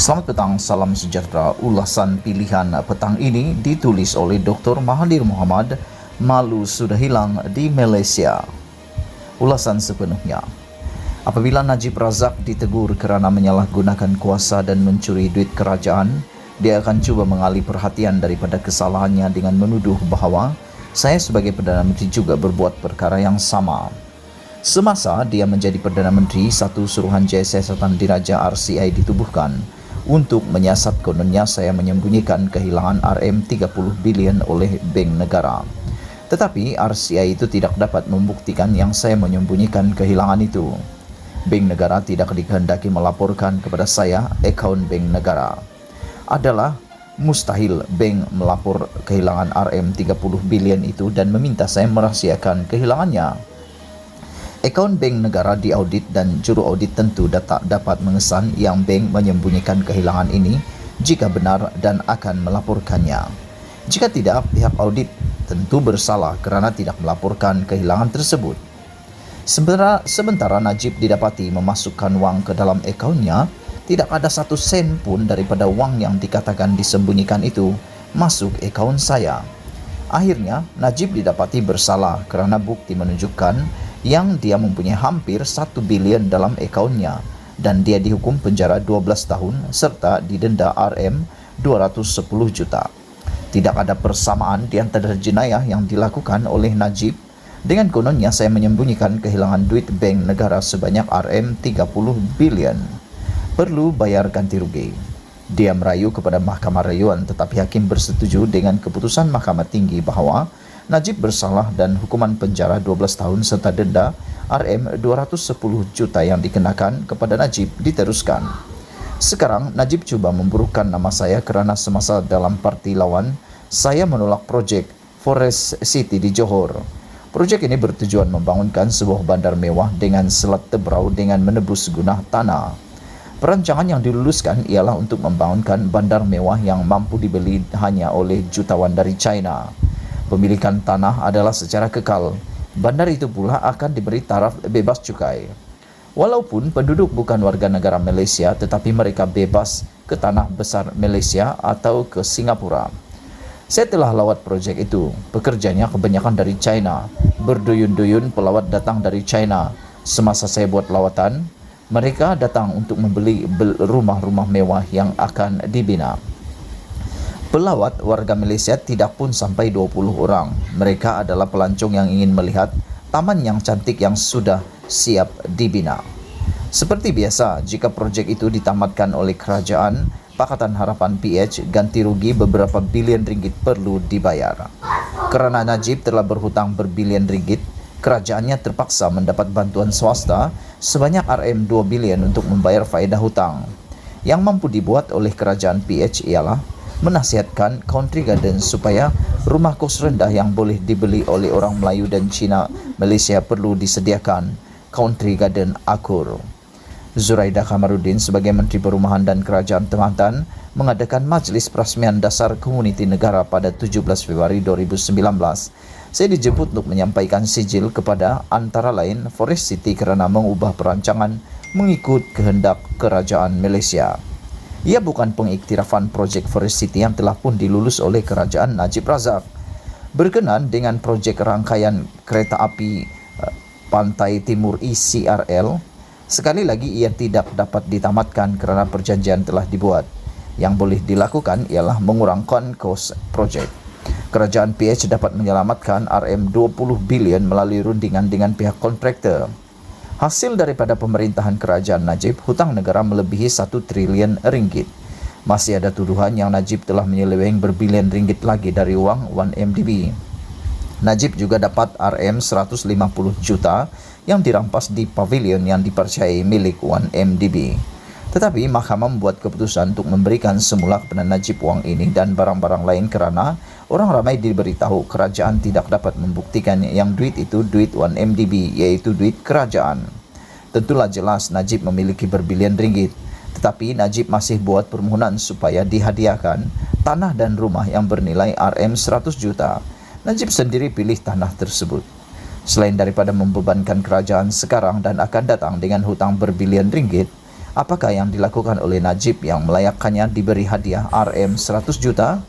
Selamat petang, salam sejahtera. Ulasan pilihan petang ini ditulis oleh Dr. Mahathir Mohamad. Malu sudah hilang di Malaysia. Ulasan sepenuhnya. Apabila Najib Razak ditegur kerana menyalahgunakan kuasa dan mencuri duit kerajaan, dia akan cuba mengalih perhatian daripada kesalahannya dengan menuduh bahawa saya sebagai Perdana Menteri juga berbuat perkara yang sama. Semasa dia menjadi Perdana Menteri, satu suruhan Siasatan Diraja RCI ditubuhkan untuk menyiasat kononnya saya menyembunyikan kehilangan RM30 bilion oleh Bank Negara. Tetapi RCI itu tidak dapat membuktikan yang saya menyembunyikan kehilangan itu. Bank Negara tidak dikehendaki melaporkan kepada saya akaun Bank Negara. Adalah mustahil bank melapor kehilangan RM30 bilion itu dan meminta saya merahsiakan kehilangannya. Akaun Bank Negara diaudit dan juru audit tentu tak dapat mengesan yang bank menyembunyikan kehilangan ini jika benar dan akan melaporkannya. Jika tidak, pihak audit tentu bersalah kerana tidak melaporkan kehilangan tersebut. Sementara Najib didapati memasukkan wang ke dalam akaunnya, tidak ada satu sen pun daripada wang yang dikatakan disembunyikan itu masuk akaun saya. Akhirnya, Najib didapati bersalah kerana bukti menunjukkan yang dia mempunyai hampir 1 bilion dalam akaunnya dan dia dihukum penjara 12 tahun serta didenda RM210 juta. Tidak ada persamaan di antara jenayah yang dilakukan oleh Najib dengan kononnya saya menyembunyikan kehilangan duit Bank Negara sebanyak RM30 bilion. Perlu bayar ganti rugi. Dia merayu kepada Mahkamah Rayuan tetapi hakim bersetuju dengan keputusan Mahkamah Tinggi bahawa Najib bersalah dan hukuman penjara 12 tahun serta denda RM210 juta yang dikenakan kepada Najib diteruskan. Sekarang Najib cuba memburukkan nama saya kerana semasa dalam parti lawan saya menolak projek Forest City di Johor. Projek ini bertujuan membangunkan sebuah bandar mewah dengan selat tebrau dengan menebus gunah tanah. Perancangan yang diluluskan ialah untuk membangunkan bandar mewah yang mampu dibeli hanya oleh jutawan dari China. Pemilikan tanah adalah secara kekal. Bandar itu pula akan diberi taraf bebas cukai. Walaupun penduduk bukan warga negara Malaysia tetapi mereka bebas ke tanah besar Malaysia atau ke Singapura. Saya telah lawat projek itu. Pekerjanya kebanyakan dari China. Berduyun-duyun pelawat datang dari China. Semasa saya buat lawatan, mereka datang untuk membeli rumah-rumah mewah yang akan dibina. Pelawat warga Malaysia tidak pun sampai 20 orang. Mereka adalah pelancong yang ingin melihat taman yang cantik yang sudah siap dibina. Seperti biasa, jika projek itu ditamatkan oleh kerajaan, Pakatan Harapan PH, ganti rugi beberapa bilion ringgit perlu dibayar. Kerana Najib telah berhutang berbilion ringgit, kerajaannya terpaksa mendapat bantuan swasta sebanyak RM2 bilion untuk membayar faedah hutang. Yang mampu dibuat oleh kerajaan PH ialah menasihatkan Country Garden supaya rumah kos rendah yang boleh dibeli oleh orang Melayu dan Cina Malaysia perlu disediakan Country Garden Akur. Zuraida Kamaruddin sebagai Menteri Perumahan dan Kerajaan Tempatan mengadakan Majlis Perasmian Dasar Komuniti Negara pada 17 Februari 2019. Saya dijemput untuk menyampaikan sijil kepada antara lain Forest City kerana mengubah perancangan mengikut kehendak Kerajaan Malaysia. Ia bukan pengiktirafan projek Forest City yang telah pun dilulus oleh Kerajaan Najib Razak. Berkenan dengan projek rangkaian kereta api Pantai Timur ECRL, sekali lagi ia tidak dapat ditamatkan kerana perjanjian telah dibuat. Yang boleh dilakukan ialah mengurangkan kos projek. Kerajaan PH dapat menyelamatkan RM20 bilion melalui rundingan dengan pihak kontraktor. Hasil daripada pemerintahan kerajaan Najib, hutang negara melebihi 1 trilion ringgit. Masih ada tuduhan yang Najib telah menyeleweng berbilion ringgit lagi dari wang 1MDB. Najib juga dapat RM150 juta yang dirampas di pavilion yang dipercayai milik 1MDB. Tetapi mahkamah membuat keputusan untuk memberikan semula kepada Najib wang ini dan barang-barang lain kerana orang ramai diberitahu kerajaan tidak dapat membuktikan yang duit itu duit 1MDB iaitu duit kerajaan. Tentulah jelas Najib memiliki berbilion ringgit. Tetapi Najib masih buat permohonan supaya dihadiahkan tanah dan rumah yang bernilai RM100 juta. Najib sendiri pilih tanah tersebut. Selain daripada membebankan kerajaan sekarang dan akan datang dengan hutang berbilion ringgit, Apakah yang dilakukan oleh Najib yang melayakkannya diberi hadiah Rm 100 juta?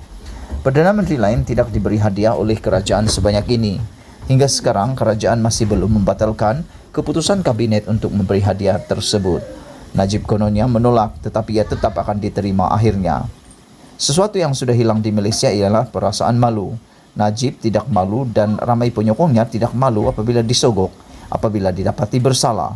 Perdana Menteri lain tidak diberi hadiah oleh kerajaan sebanyak ini. Hingga sekarang, kerajaan masih belum membatalkan keputusan kabinet untuk memberi hadiah tersebut. Najib kononnya menolak, tetapi ia tetap akan diterima akhirnya. Sesuatu yang sudah hilang di Malaysia ialah perasaan malu. Najib tidak malu dan ramai penyokongnya tidak malu apabila disogok, apabila didapati bersalah.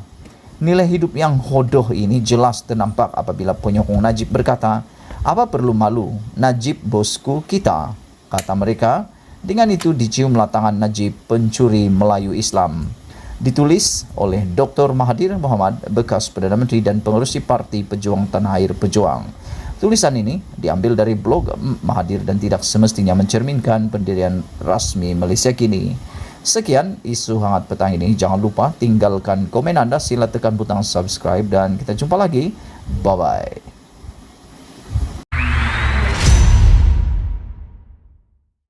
Nilai hidup yang hodoh ini jelas ternampak apabila penyokong Najib berkata, "Apa perlu malu? Najib bosku kita," kata mereka. Dengan itu diciumlah tangan Najib, pencuri Melayu Islam. Ditulis oleh Dr. Mahathir Mohamad, bekas Perdana Menteri dan pengerusi Parti Pejuang Tanah Air Pejuang. Tulisan ini diambil dari blog Mahathir dan tidak semestinya mencerminkan pendirian rasmi Malaysia kini. Sekian isu hangat petang ini. Jangan lupa tinggalkan komen Anda, sila tekan butang subscribe dan kita jumpa lagi. Bye-bye.